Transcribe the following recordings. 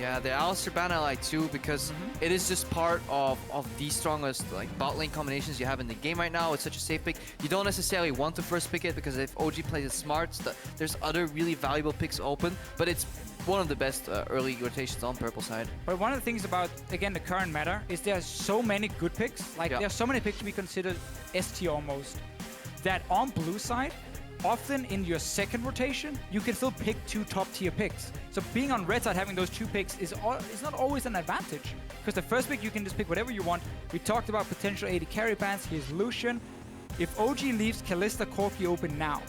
Yeah, the Alistar ban I like too because it is just part of the strongest like bot lane combinations you have in the game right now. It's such a safe pick. You don't necessarily want to first pick it because if OG plays it smart, there's other really valuable picks open, but it's one of the best early rotations on purple side. But one of the things about, again, the current meta is there's so many good picks. Like, there's so many picks to be considered S tier almost. That on blue side, often in your second rotation, you can still pick 2 top tier picks. So being on red side, having those 2 picks is not always an advantage. Because the first pick, you can just pick whatever you want. We talked about potential AD carry bans. Here's Lucian. If OG leaves Kalista, Corki open now,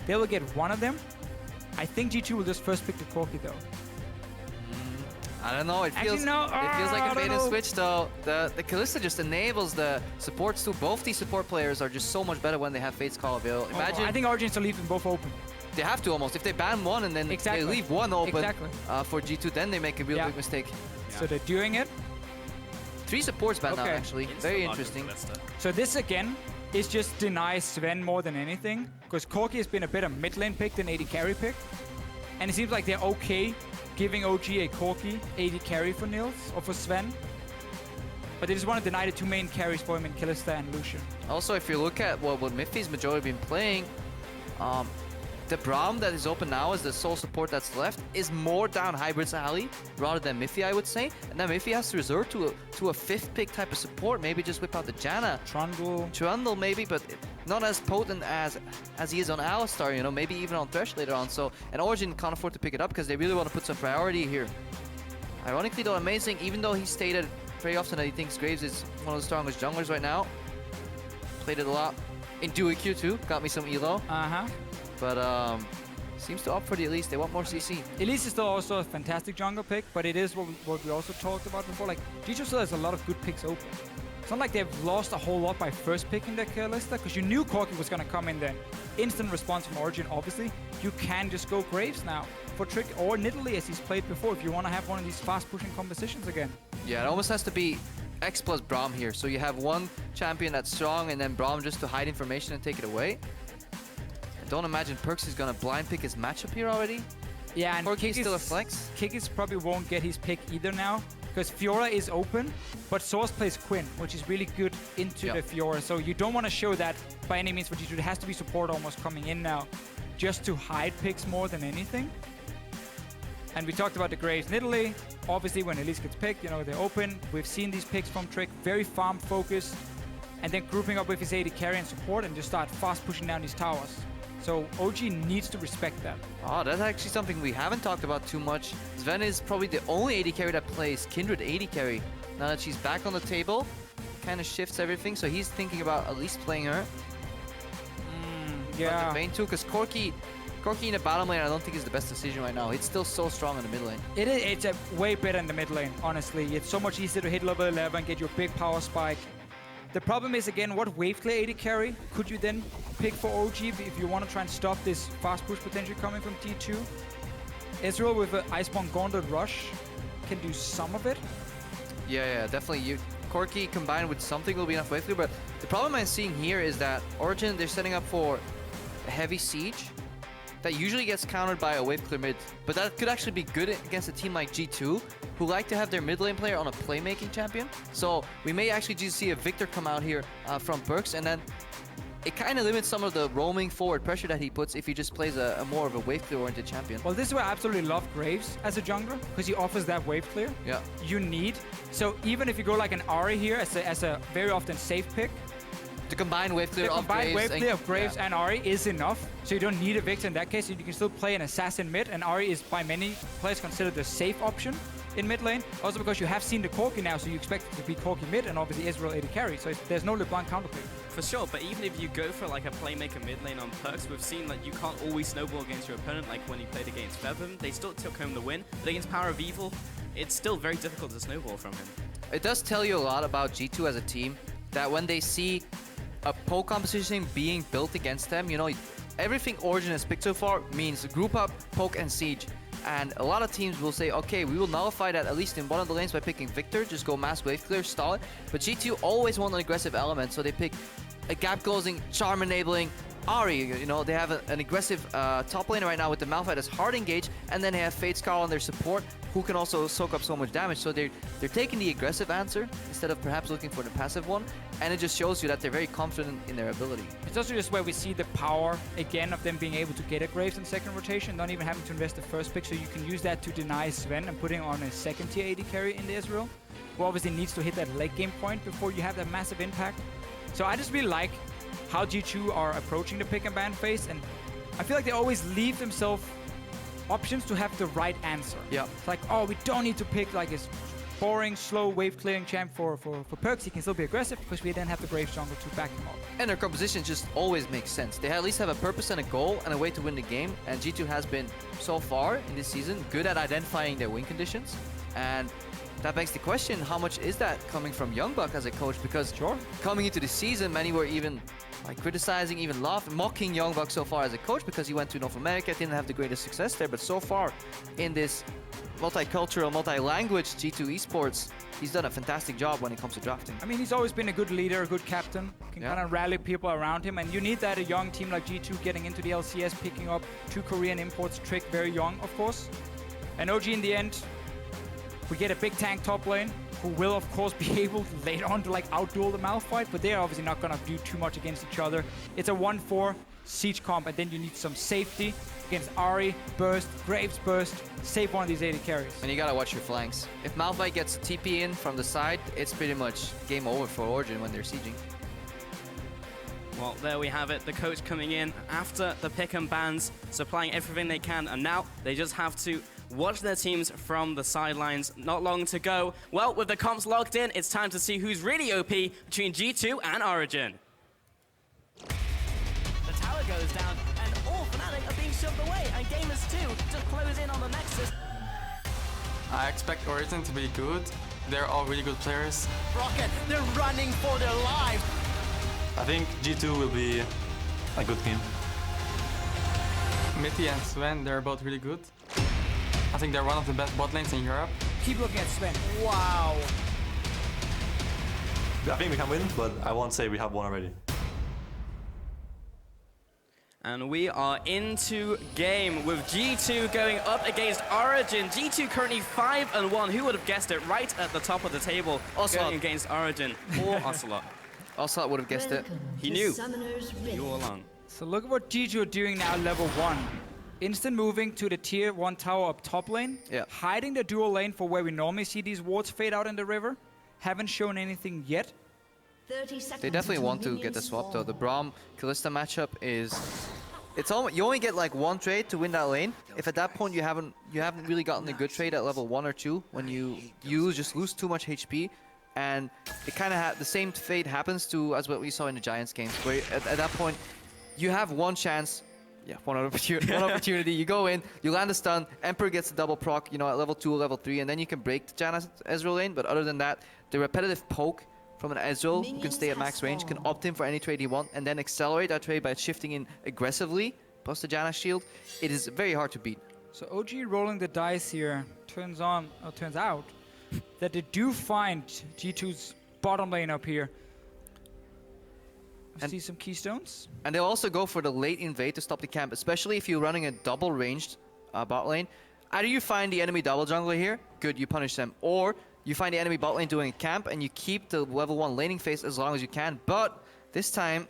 they will get one of them. I think G2 will just first pick the Corki though. I don't know. It feels it feels like a bait and switch though. The Kalista just enables the supports too. Both these support players are just so much better when they have Fate's Call available. Imagine. I think Origen's to leave them both open. They have to almost. If they ban one and then they leave one open for G2, then they make a real big mistake. Yeah. So they're doing it. 3 supports ban now actually. Very interesting. So this again is just deny Zven more than anything, because Corki has been a better mid lane pick than AD carry pick, and it seems like they're okay giving OG a Corki AD carry for Nils or for Zven, but they just want to deny the 2 main carries for him in Kalista and Lucian. Also, if you look at what Mithy's majority been playing, the Braum that is open now as the sole support that's left is more down hybrids alley rather than Mithy, I would say. And then Mithy has to resort to a 5th pick type of support. Maybe just whip out the Janna. Trundle maybe, but not as potent as he is on Alistar, you know, maybe even on Thresh later on. So, and Origen can't afford to pick it up because they really want to put some priority here. Ironically though, Amazing, even though he stated very often that he thinks Graves is one of the strongest junglers right now, played it a lot in duo Q too, got me some elo. But seems to opt for the Elise. They want more CC. Elise is still also a fantastic jungle pick, but it is what we also talked about before. Like, G2 still has a lot of good picks open. It's not like they've lost a whole lot by first picking their Kalista, because you knew Corki was going to come in there. Instant response from Origen, obviously. You can just go Graves now for Trick or Nidalee as he's played before if you want to have one of these fast-pushing compositions again. Yeah, it almost has to be X plus Braum here. So you have one champion that's strong and then Braum just to hide information and take it away. I don't imagine PerkZ is going to blind pick his matchup here already. Yeah, and Kikis still a flex. Kikis probably won't get his pick either now, because Fiora is open, but Soaz plays Quinn, which is really good into the Fiora. So you don't want to show that by any means for G2. It has to be support almost coming in now, just to hide picks more than anything. And we talked about the Graves Nidalee. Obviously, when Elise gets picked, you know, they're open. We've seen these picks from Trick, very farm focused, and then grouping up with his AD carry and support and just start fast pushing down these towers. So OG needs to respect that. Oh, that's actually something we haven't talked about too much. Zven is probably the only AD carry that plays Kindred AD carry. Now that she's back on the table, kind of shifts everything. So he's thinking about at least playing her. Yeah. Main too, because Corki in the bottom lane I don't think is the best decision right now. It's still so strong in the mid lane. It's a way better in the mid lane, honestly. It's so much easier to hit level 11, get your big power spike. The problem is, again, what wave clear AD carry could you then pick for OG if you want to try and stop this fast push potential coming from T2? Ezreal with an Iceborne Gauntlet Rush can do some of it. Yeah, definitely. Corki combined with something will be enough wave clear, but the problem I'm seeing here is that Origen, they're setting up for a heavy siege that usually gets countered by a wave clear mid, but that could actually be good against a team like G2, who like to have their mid lane player on a playmaking champion. So we may actually just see a Victor come out here from PerkZ, and then it kind of limits some of the roaming forward pressure that he puts if he just plays a more of a wave clear oriented champion. Well, this is why I absolutely love Graves as a jungler, because he offers that wave clear. Yeah. You need. So even if you go like an Ahri here as a very often safe pick, to combine wave clear of Graves and Ahri is enough, so you don't need a Victor in that case. You can still play an assassin mid, and Ahri is by many players considered the safe option in mid lane. Also because you have seen the Corki now, so you expect it to be Corki mid and obviously Ezreal AD carry, so there's no LeBlanc counterplay. For sure, but even if you go for like a playmaker mid lane on PerkZ, we've seen that you can't always snowball against your opponent, like when he played against Zven. They still took home the win, but against PowerOfEvil, it's still very difficult to snowball from him. It does tell you a lot about G2 as a team, that when they see a poke composition being built against them, you know, everything Origen has picked so far means group up, poke, and siege. And a lot of teams will say, okay, we will nullify that at least in one of the lanes by picking Victor, just go mass wave clear, stall it. But G2 always want an aggressive element, so they pick a gap closing, charm enabling, Ahri. You know, they have an aggressive top laner right now with the Malphite as hard engage, and then they have Fate's Call on their support. who can also soak up so much damage. So they're taking the aggressive answer instead of perhaps looking for the passive one, and it just shows you that they're very confident in their ability. It's also just where we see the power, again, of them being able to get a Graves in second rotation, not even having to invest the first pick, so you can use that to deny Zven and putting on a second tier AD carry in the Ezreal, who obviously needs to hit that late game point before you have that massive impact. So I just really like how G2 are approaching the pick and ban phase, and I feel like they always leave themselves options to have the right answer. Yeah. It's like, oh, we don't need to pick like a boring, slow, wave-clearing champ for PerkZ. He can still be aggressive because we then have the Graves jungle to back him up. And their composition just always makes sense. They at least have a purpose and a goal and a way to win the game, and G2 has been, so far in this season, good at identifying their win conditions. And that begs the question, how much is that coming from Youngbuck as a coach? Because coming into the season, many were even like criticizing, even mocking Youngbuck so far as a coach because he went to North America, didn't have the greatest success there. But so far in this multicultural, multi-language G2 esports, he's done a fantastic job when it comes to drafting. I mean, he's always been a good leader, a good captain, can kind of rally people around him, and you need that, a young team like G2 getting into the LCS, picking up 2 Korean imports, Trick, very young, of course. And OG in the end, we get a big tank top lane, who will, of course, be able later on to like outduel the Malphite, but they're obviously not going to do too much against each other. It's a 1-4 siege comp, and then you need some safety against Ahri, burst, Graves burst, save one of these AD carries. And you gotta watch your flanks. If Malphite gets TP in from the side, it's pretty much game over for Origen when they're sieging. Well, there we have it. The coach coming in after the pick and bans, supplying everything they can, and now they just have to watch their teams from the sidelines. Not long to go. Well, with the comps locked in, it's time to see who's really OP between G2 and Origen. The tower goes down, and all Fnatic are being shoved away, and Gamers 2 just close in on the Nexus. I expect Origen to be good. They're all really good players. Rocket, they're running for their lives. I think G2 will be a good team. Mithy and Zven, they're both really good. I think they're one of the best bot lanes in Europe. Keep looking at Zven. Wow. I think we can win, but I won't say we have won already. And we are into game with G2 going up against Origen. G2 currently 5-1. Who would have guessed it? Right at the top of the table, going against Origen or Ocelot. Ocelot would have guessed it. He knew. He all along. So look at what G2 are doing now, level 1. Instant moving to the tier 1 tower up top lane. Yeah. Hiding the dual lane for where we normally see these wards fade out in the river. Haven't shown anything yet. 30 seconds. They definitely want to get the swap though. The Braum Kalista matchup is, it's almost, you only get like one trade to win that lane. If at that point you haven't really gotten a good trade at level 1 or 2, when you just lose too much HP, and it kind of the same fate happens to as what we saw in the Giants games, where at that point you have one chance. Yeah, one opportunity. You go in, you land a stun, Emperor gets a double proc, you know, at level 2 or level 3, and then you can break the Janna Ezreal lane. But other than that, the repetitive poke from an Ezreal who can stay at max range can opt in for any trade he wants and then accelerate that trade by shifting in aggressively, plus the Janna shield. It is very hard to beat. So OG rolling the dice here turns out that they do find G2's bottom lane up here. I see some keystones. And they'll also go for the late invade to stop the camp, especially if you're running a double ranged bot lane. Either you find the enemy double jungler here, good, you punish them, or you find the enemy bot lane doing a camp and you keep the level 1 laning phase as long as you can. But this time,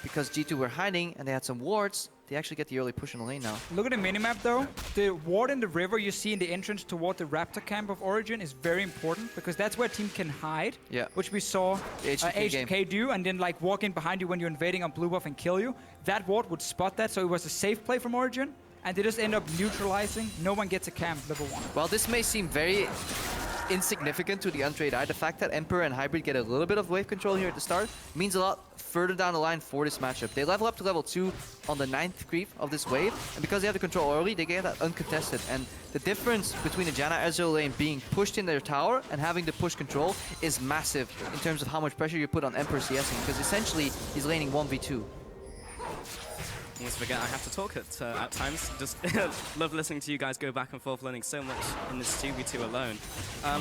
because G2 were hiding and they had some wards, they actually get the early push in the lane now. Look at the minimap though. The ward in the river you see in the entrance toward the Raptor camp of Origen is very important because that's where team can hide. Yeah. Which we saw HK do, and then like walk in behind you when you're invading on blue buff and kill you. That ward would spot that, so it was a safe play from Origen, and they just end up neutralizing. No one gets a camp level 1. Well, this may seem very insignificant to the untrained eye. The fact that Emperor and Hybrid get a little bit of wave control here at the start means a lot further down the line for this matchup. They level up to level 2 on the 9th creep of this wave, and because they have the control early, they get that uncontested. And the difference between the Janna Ezreal lane being pushed in their tower and having the push control is massive in terms of how much pressure you put on Emperor CSing, because essentially he's laning 1v2. Almost forget I have to talk at times. Just love listening to you guys go back and forth, learning so much in this 2v2 alone.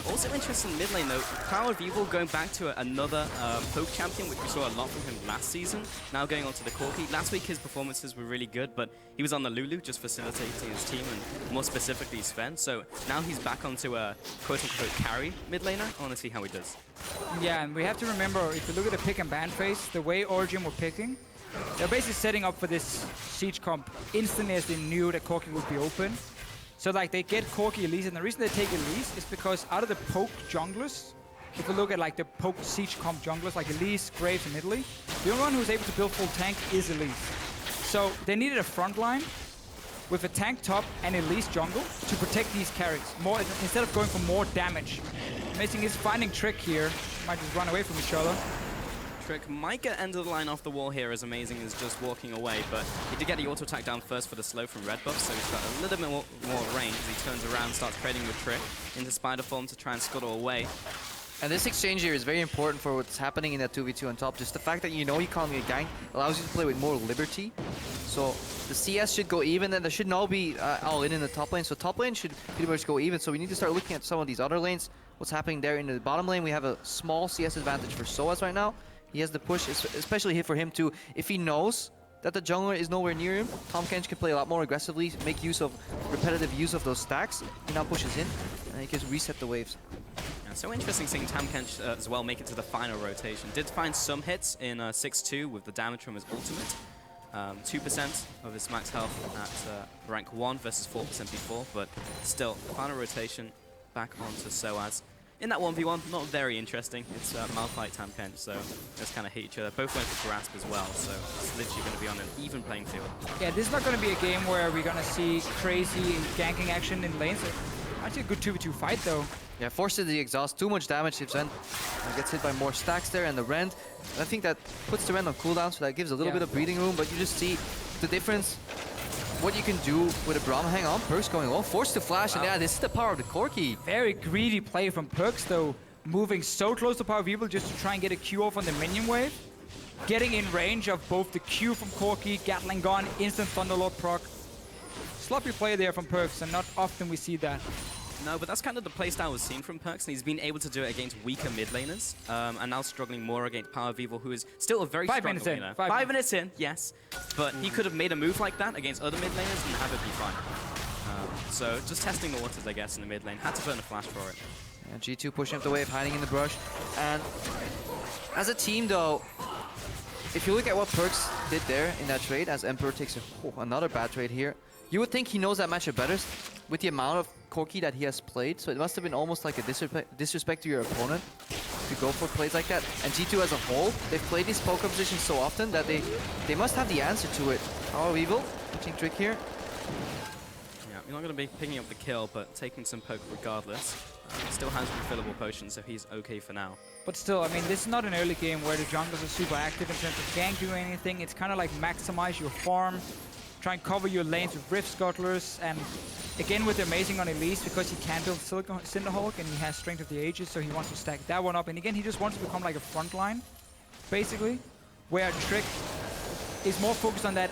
Also interesting mid lane though, PowerOfEvil going back to another poke champion, which we saw a lot from him last season. Now going on to the Corki. Last week his performances were really good, but he was on the Lulu just facilitating his team and more specifically Zven. So now he's back onto a quote-unquote carry mid laner. I want to see how he does. Yeah, and we have to remember, if you look at the pick and ban phase, the way Origen were picking, they're basically setting up for this siege comp instantly as they knew that Corki would be open. So like they get Corki Elise, and the reason they take Elise is because out of the poke junglers, if you look at like the poke siege comp junglers like Elise, Graves, and Italy, the only one who's able to build full tank is Elise. So they needed a front line with a tank top and Elise jungle to protect these carries, more instead of going for more damage. Amazing is finding Trick here. Might just run away from each other. Trick might get end of the line off the wall here, as Amazing is just walking away, but he did get the auto attack down first for the slow from red buff, so he's got a little bit more range as he turns around, starts trading with Trick into spider form to try and scuttle away. And this exchange here is very important for what's happening in that 2v2 on top. Just the fact that you know you can't get ganked allows you to play with more liberty. So the CS should go even, and there should not be all in the top lane. So top lane should pretty much go even. So we need to start looking at some of these other lanes. What's happening there in the bottom lane? We have a small CS advantage for Soaz right now. He has the push, especially here for him too. If he knows that the jungler is nowhere near him, Tahm Kench can play a lot more aggressively, make use of repetitive use of those stacks. He now pushes in, and he can reset the waves. Yeah, so interesting seeing Tahm Kench as well make it to the final rotation. Did find some hits in 6-2 with the damage from his ultimate. 2% of his max health at rank 1 versus 4% before, but still, final rotation back onto Soaz. In that 1v1, not very interesting. It's Malphite, Tahm Kench, so just kind of hit each other. Both went for Grasp as well, so it's literally going to be on an even playing field. Yeah, this is not going to be a game where we're going to see crazy ganking action in lanes. Actually a good 2v2 fight though. Yeah, forces the exhaust, too much damage. Zven gets hit by more stacks there, and the Rend. And I think that puts the Rend on cooldown, so that gives a little bit of breathing room, but you just see the difference. What you can do with a Braum. Hang on, PerkZ going low, forced to flash, and yeah, this is the power of the Corki. Very greedy play from PerkZ though, moving so close to PowerOfEvil just to try and get a Q off on the minion wave. Getting in range of both the Q from Corki, Gatling gun, instant Thunderlord proc. Sloppy play there from PerkZ, and not often we see that. No, but that's kind of the playstyle we've seen from PerkZ, and he's been able to do it against weaker mid laners, and now struggling more against PowerOfEvil, who is still a very strong laner. 5 minutes in, yes, but he could have made a move like that against other mid laners and have it be fine. So just testing the waters, I guess, in the mid lane. Had to burn a flash for it. Yeah, G2 pushing up the wave, hiding in the brush, and as a team though, if you look at what PerkZ did there in that trade, as Emperor takes another bad trade here, you would think he knows that matchup better with the amount of Corki that he has played, so it must have been almost like a disrespect to your opponent to go for plays like that. And G2 as a whole, they've played these poke positions so often that they must have the answer to it. PowerOfEvil, pitching Trick here. Yeah, you're not going to be picking up the kill, but taking some poke regardless. Still has refillable potions, so he's okay for now. But still, I mean, this is not an early game where the junglers are super active in terms of gank doing anything. It's kind of like maximize your farm, try and cover your lanes with Rift Scuttlers, and again with the Amazing on Elise, because he can build Cinderhulk and he has Strength of the Ages, so he wants to stack that one up. And again, he just wants to become like a front line, basically, where Trick is more focused on that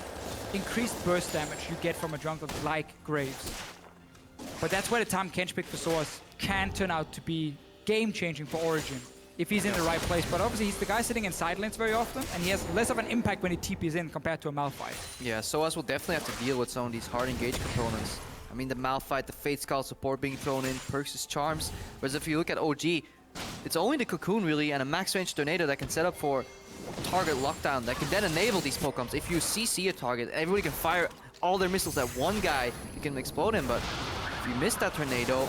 increased burst damage you get from a jungler like Graves. But that's where the Tahm Kench pick for Soaz can turn out to be game-changing for Origen, if he's in the right place. But obviously, he's the guy sitting in side lanes very often, and he has less of an impact when he TPs in compared to a Malphite. Yeah, Soaz will definitely have to deal with some of these hard engage components. I mean, the Malphite, the Fate Skull support being thrown in, PerkZ' charms. Whereas if you look at OG, it's only the Cocoon really and a max range tornado that can set up for target lockdown that can then enable these Pokems. If you CC a target, everybody can fire all their missiles at one guy, you can explode him, but if you miss that tornado,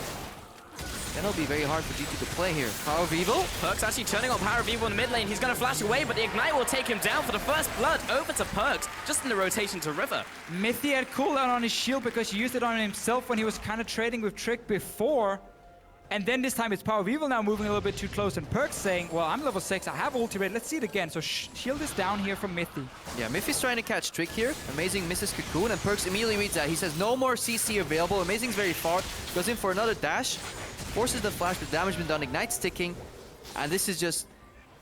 then it'll be very hard for G2 to play here. PowerOfEvil? PerkZ actually turning on PowerOfEvil in the mid lane. He's going to flash away, but the Ignite will take him down for the first blood. Over to PerkZ, just in the rotation to River. Mithy had cooldown on his shield because he used it on himself when he was kind of trading with Trick before. And then this time it's PowerOfEvil now moving a little bit too close, and PerkZ saying, well, I'm level 6, I have ulti rate, let's see it again. So shield is down here from Mithy. Yeah, Mithy's trying to catch Trick here. Amazing misses Cocoon, and PerkZ immediately reads that. He says no more CC available. Amazing's very far, goes in for another dash, forces the flash, the damage been done, Ignite's ticking, and this is just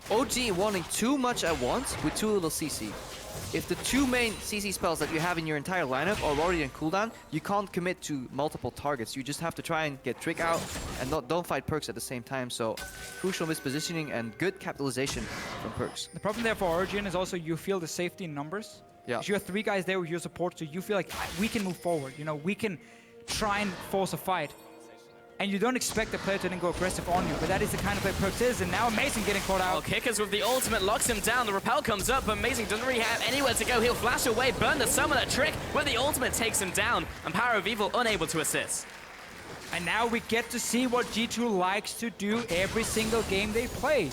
OG wanting too much at once with too little CC. If the two main CC spells that you have in your entire lineup are already on cooldown, you can't commit to multiple targets. You just have to try and get Trick out and don't fight PerkZ at the same time. So crucial mispositioning and good capitalization from PerkZ. The problem there for Origen is also you feel the safety in numbers. Yeah. You have 3 guys there with your support, so you feel like we can move forward. You know, we can try and force a fight. And you don't expect the player to then go aggressive on you, but that is the kind of play PerkZ is, and now Amazing getting caught out. Oh, Kikis with the ultimate locks him down. The repel comes up, but Amazing doesn't really have anywhere to go. He'll flash away, burn the summoner. Trick with the ultimate takes him down, and PowerOfEvil unable to assist. And now we get to see what G2 likes to do every single game they play.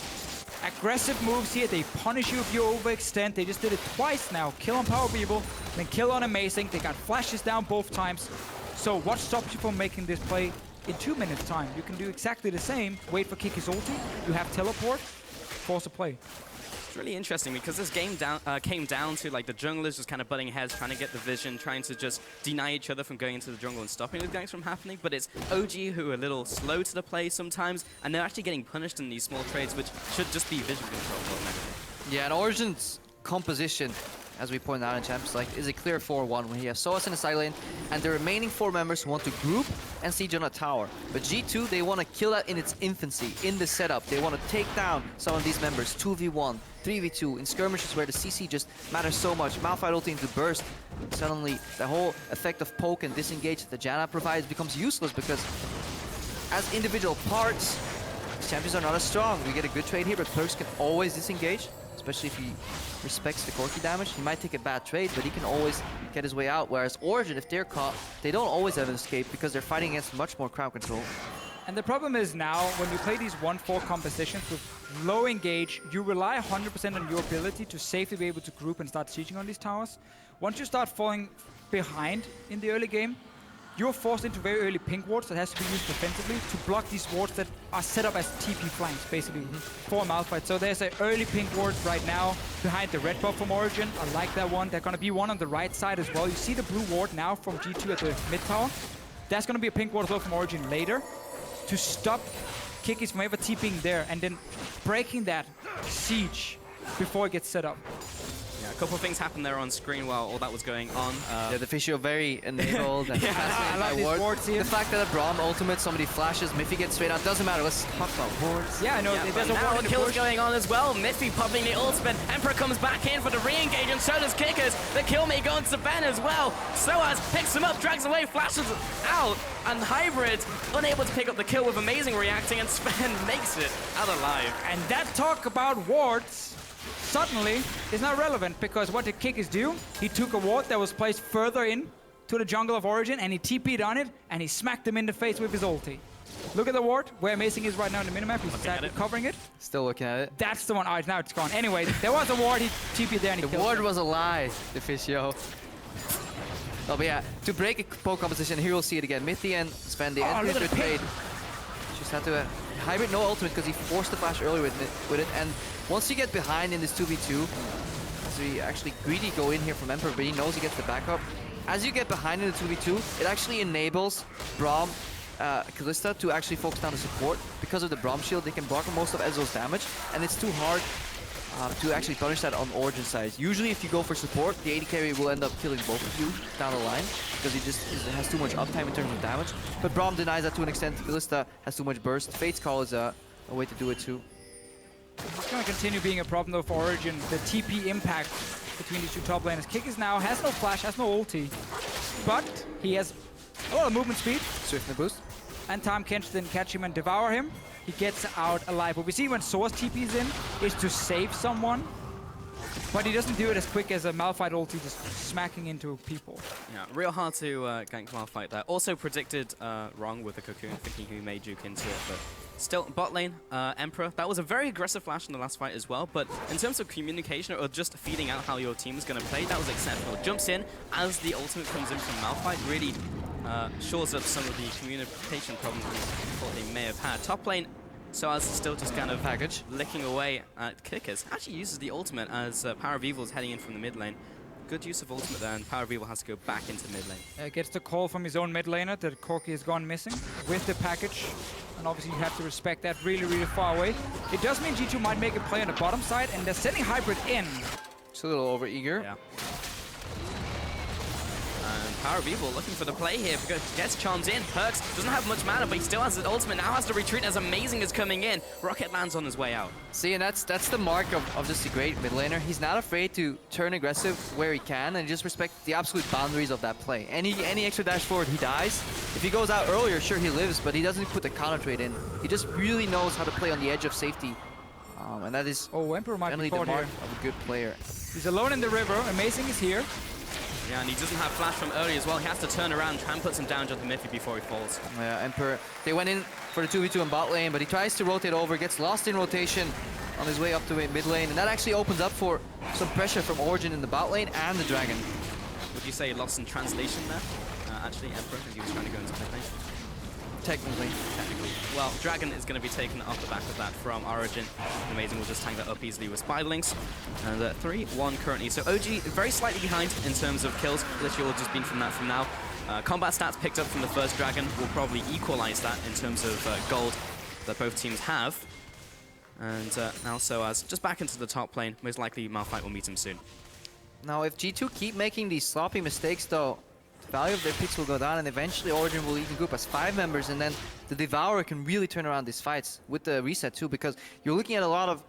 Aggressive moves here, they punish you if you overextend. They just did it twice now. Kill on PowerOfEvil, then kill on Amazing. They got flashes down both times. So what stops you from making this play in 2 minutes time? You can do exactly the same. Wait for Kikis ulti, you have teleport, force a play. It's really interesting because this game came down to like the junglers just kind of butting heads, trying to get the vision, trying to just deny each other from going into the jungle and stopping the ganks from happening. But it's OG who are a little slow to the play sometimes, and they're actually getting punished in these small trades, which should just be vision control more than anything. Yeah, and Origen's composition, as we pointed out in Champions League, is a clear 4-1 when he has Soaz in the side lane and the remaining 4 members who want to group and siege on a tower. But G2, they want to kill that in its infancy, in the setup. They want to take down some of these members, 2v1, 3v2, in skirmishes where the CC just matters so much. Malphite ulti into burst. Suddenly, the whole effect of poke and disengage that the Janna provides becomes useless because as individual parts, these champions are not as strong. We get a good trade here, but PerkZ can always disengage, especially if he respects the Corki damage. He might take a bad trade, but he can always get his way out. Whereas Origen, if they're caught, they don't always have an escape because they're fighting against much more crowd control. And the problem is now, when you play these 1-4 compositions with low engage, you rely 100% on your ability to safely be able to group and start sieging on these towers. Once you start falling behind in the early game, you're forced into very early pink wards that has to be used defensively to block these wards that are set up as TP flanks, basically, for Malphite. So there's an early pink ward right now behind the red buff from Origen. I like that one. There's going to be one on the right side as well. You see the blue ward now from G2 at the mid tower. There's going to be a pink ward as well from Origen later to stop Kikis from ever TPing there and then breaking that siege before it gets set up. Yeah, a couple of things happened there on screen while all that was going on. Yeah, Deficio very enabled and fascinated I like by these wards here. The fact that a Braum ultimate, somebody flashes, Mithy gets straight out, doesn't matter. Let's talk about wards. Yeah, I know. Yeah, There's a now ward a in the kill's bush. going on as well. Mithy popping the ultimate. Emperor comes back in for the re-engage, and so does Kikis. The kill may go into Zven as well. Soaz picks him up, drags away, flashes out, and Hybrid unable to pick up the kill with Amazing reacting, and Zven makes it out alive. And that talk about wards suddenly is not relevant, because what did Kikis do? He took a ward that was placed further in to the jungle of Origen and he TP'd on it and he smacked him in the face with his ulti. Look at the ward where Amazing is right now in the minimap. He's exactly covering it. Still looking at it. That's the one. Oh, now it's gone. Anyway, there was a ward. He TP'd there and he The killed ward him. was a lie, Deficio. Oh, but yeah, to break a poke composition, here we'll see it again. Mithy and Zven, the look at good the trade. Just had to Hybrid no ultimate because he forced the flash early with it. And once you get behind in this 2v2, so he actually greedy go in here from Emperor, but he knows he gets the backup. As you get behind in the 2v2, it actually enables Braum, Kalista to actually focus down the support. Because of the Braum shield, they can block most of Ezreal's damage, and it's too hard to actually punish that on Origen side. Usually if you go for support, the AD carry will end up killing both of you down the line, because he just has too much uptime in terms of damage. But Braum denies that to an extent. Kalista has too much burst. Fate's Call is a way to do it too. It's going to continue being a problem though for Origen. The TP impact between these two top laners. Kikis now has no flash, has no ulti, but he has a lot of movement speed. Swiftness boost. And Tahm Kench then catch him and devour him. He gets out alive. What we see when Soaz TP's in is to save someone, but he doesn't do it as quick as a Malphite ulti just smacking into people. Yeah, real hard to gank Malphite there. Also predicted wrong with the cocoon, thinking he may juke into it, but still, bot lane, Emperor. That was a very aggressive flash in the last fight as well, but in terms of communication or just feeding out how your team is going to play, that was exceptional. Jumps in as the ultimate comes in from Malphite, really shores up some of the communication problems we thought they may have had. Top lane, Soaz still just kind of package licking away at Kikis. Actually uses the ultimate as PowerOfEvil is heading in from the mid lane. good use of ultimate there, and PowerOfEvil has to go back into mid lane. Gets the call from his own mid laner that Corki has gone missing with the package. And obviously you have to respect that really, really far away. It does mean G2 might make a play on the bottom side, and they're sending Hybrid in. It's a little over-eager. Yeah. And PowerOfEvil looking for the play here because gets charms in. PerkZ doesn't have much mana, but he still has his ultimate. Now has to retreat as Amazing is coming in. Rocket lands on his way out. See, and that's the mark of just a great mid laner. He's not afraid to turn aggressive where he can and just respect the absolute boundaries of that play. Any extra dash forward, he dies. If he goes out earlier, sure, he lives, but he doesn't put the counter trade in. He just really knows how to play on the edge of safety. And that is Emperor might be the caught mark here. of a good player. He's alone in the river. Amazing is here. Yeah, and he doesn't have flash from early as well. He has to turn around, try and put some damage onto Mithy before he falls. Yeah, Emperor, they went in for the 2v2 in bot lane, but he tries to rotate over, gets lost in rotation on his way up to mid lane, and that actually opens up for some pressure from Origen in the bot lane and the Dragon. Would you say he lost in translation there? Actually, Emperor, because he was trying to go into mid lane. Technically. Well, Dragon is going to be taken off the back of that from Origen. Amazing will just tank that up easily with Spiderlings. And 3-1 currently. So OG very slightly behind in terms of kills. Literally all just been from that from now. Combat stats picked up from the first Dragon will probably equalize that in terms of gold that both teams have. And now Soaz just back into the top lane. Most likely Malphite will meet him soon. Now, if G2 keep making these sloppy mistakes, though, the value of their picks will go down, and eventually Origen will even group as 5 members, and then the Devourer can really turn around these fights with the reset too, because you're looking at a lot of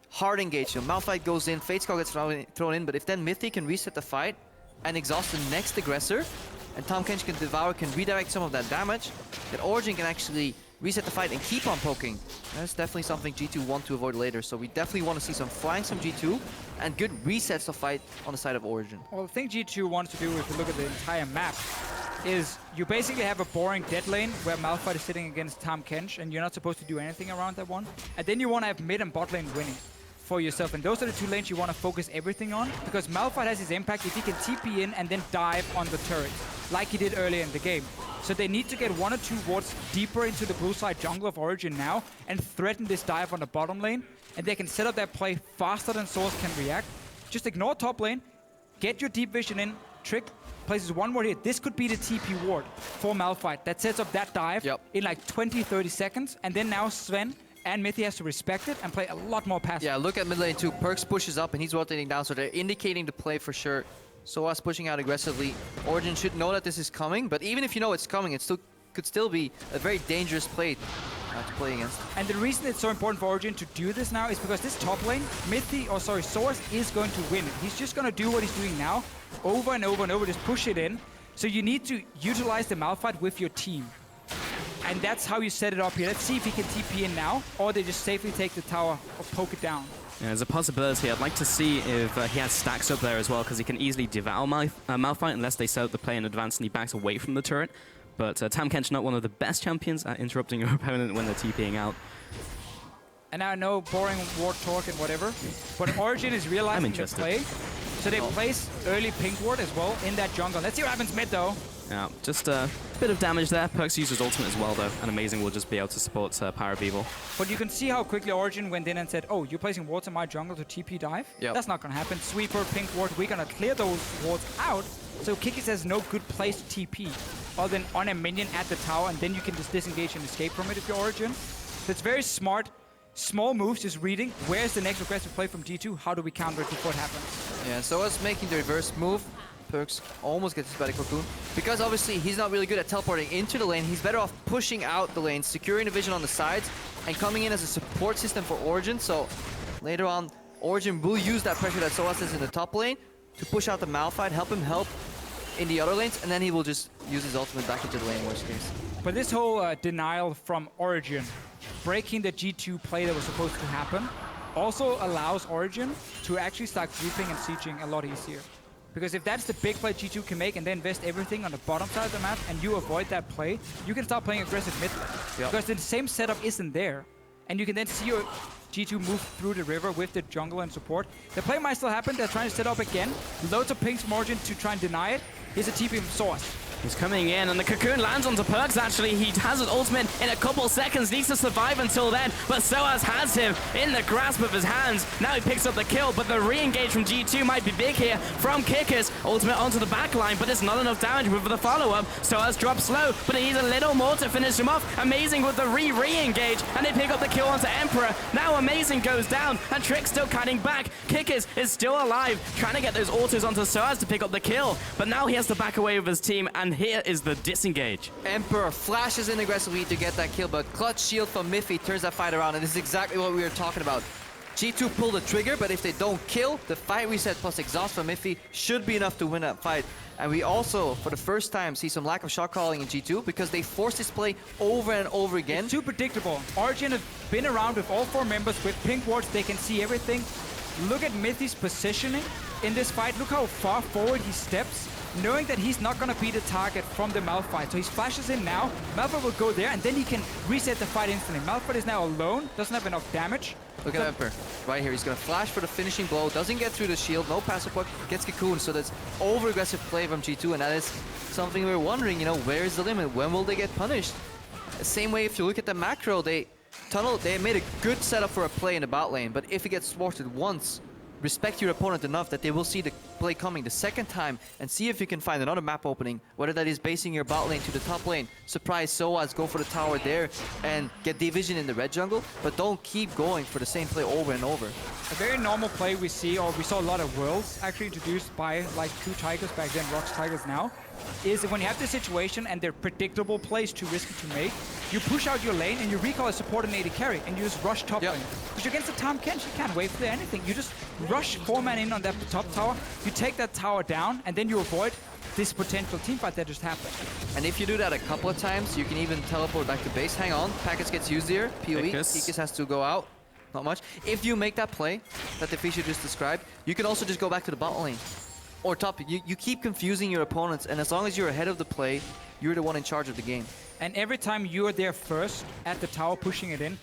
hard engagement. Malphite goes in, Fate Skull gets thrown in, but if then Mithy can reset the fight and exhaust the next aggressor, and Tahm, Kench, and Devourer can redirect some of that damage, then Origen can actually reset the fight and keep on poking. That's definitely something G2 want to avoid later, so we definitely want to see some flanks from G2 and good resets of fight on the side of Origen. Well, the thing G2 wants to do, if you look at the entire map, is you basically have a boring dead lane where Malphite is sitting against Tahm, Kench, and you're not supposed to do anything around that one. And then you want to have mid and bot lane winning for yourself, and those are the 2 lanes you want to focus everything on, because Malphite has his impact if he can TP in and then dive on the turret, like he did earlier in the game. So they need to get 1 or 2 wards deeper into the blue side jungle of Origen now and threaten this dive on the bottom lane, and they can set up that play faster than Soaz can react. Just ignore top lane, get your deep vision in, Trick places 1 ward here. This could be the TP ward for Malphite that sets up that dive in like 20-30 seconds, and then now Zven and Mithy has to respect it and play a lot more passive. Yeah, look at mid lane too. PerkZ pushes up and he's rotating down, so they're indicating the play for sure. Soaz pushing out aggressively. Origen should know that this is coming, but even if you know it's coming, it still could still be a very dangerous play to play against. And the reason it's so important for Origen to do this now is because this top lane, Soaz is going to win it. He's just going to do what he's doing now, over and over and over, just push it in. So you need to utilize the Malphite with your team. And that's how you set it up here. Let's see if he can TP in now, or they just safely take the tower or poke it down. Yeah, there's a possibility. I'd like to see if he has stacks up there as well, because he can easily devour Malphite unless they set up the play in advance and he backs away from the turret. But Tahm, Kench not one of the best champions at interrupting your opponent when they're TPing out. And I know boring ward talk and whatever, but Origen is realizing the play. So they place early pink ward as well in that jungle. Let's see what happens mid though. Yeah, just a bit of damage there. PerkZ uses ultimate as well though, and Amazing will just be able to support PowerOfEvil. But you can see how quickly Origen went in and said, oh, you're placing wards in my jungle to TP dive? Yep. That's not going to happen. Sweeper, pink ward, we're going to clear those wards out. So Kikis has no good place to TP other than on a minion at the tower, and then you can just disengage and escape from it if you're Origen. So it's very smart. Small moves, just reading. Where's the next aggressive play from G2? How do we counter it before it happens? Yeah, Soaz making the reverse move. PerkZ almost gets his back cocoon. Because obviously he's not really good at teleporting into the lane, he's better off pushing out the lane, securing the vision on the sides, and coming in as a support system for Origen. So later on, Origen will use that pressure that Soaz is in the top lane to push out the Malphite, help him help in the other lanes, and then he will just use his ultimate back into the lane, worst case. But this whole denial from Origen, breaking the G2 play that was supposed to happen, also allows Origen to actually start grouping and sieging a lot easier. Because if that's the big play G2 can make and then invest everything on the bottom side of the map and you avoid that play, you can start playing aggressive mid lane. Yep. Because the same setup isn't there. And you can then see your G2 move through the river with the jungle and support. The play might still happen. They're trying to set up again. Loads of pings from Origen to try and deny it. Here's a TP from Soaz. He's coming in, and the Cocoon lands onto PerkZ, actually. He has an ultimate in a couple seconds, needs to survive until then, but Soaz has him in the grasp of his hands. Now he picks up the kill, but the re-engage from G2 might be big here from Kikis. Ultimate onto the back line, but it's not enough damage with the follow-up. Soaz drops low, but he needs a little more to finish him off. Amazing with the re-engage, and they pick up the kill onto Emperor. Now Amazing goes down, and Trick's still kiting back. Kikis is still alive, trying to get those autos onto Soaz to pick up the kill, but now he has to back away with his team, and here is the disengage. Emperor flashes in aggressively to get that kill, but clutch shield from Mithy turns that fight around, and this is exactly what we were talking about. G2 pull the trigger, but if they don't kill, the fight reset plus exhaust from Mithy should be enough to win that fight. And we also, for the first time, see some lack of shot calling in G2 because they force this play over and over again. It's too predictable. Origen have been around with all 4 members with pink wards. They can see everything. Look at Mithy's positioning in this fight. Look how far forward he steps, knowing that he's not going to be the target from the Malphite. So he splashes in now. Malphite will go there, and then he can reset the fight instantly. Malphite is now alone, doesn't have enough damage. Look at Emperor. Right here, he's going to flash for the finishing blow. Doesn't get through the shield, no passive block, gets Cocoon. So that's over-aggressive play from G2, and that is something we're wondering, you know, where is the limit? When will they get punished? The same way, if you look at the macro, they made a good setup for a play in the bot lane, but if it gets thwarted once, respect your opponent enough that they will see the play coming the second time and see if you can find another map opening, whether that is basing your bot lane to the top lane, surprise Soaz, go for the tower there and get division in the red jungle, but don't keep going for the same play over and over. A very normal play we see, or we saw a lot of worlds actually introduced by like 2 Tigers back then, Rocks Tigers now, is when you have this situation and they're predictable plays too risky to make, you push out your lane and you recall a support and AD carry and you just rush top lane. Because against the Tahm Kench, you can't wait for anything. You just rush 4-man in on that top tower, you take that tower down, and then you avoid this potential teamfight that just happened. And if you do that a couple of times, you can even teleport back to base. Hang on, package gets used here, PoE, Kikis has to go out. Not much. If you make that play that Deficio just described, you can also just go back to the bot lane. Or top, you keep confusing your opponents, and as long as you're ahead of the play, you're the one in charge of the game. And every time you're there first at the tower pushing it in,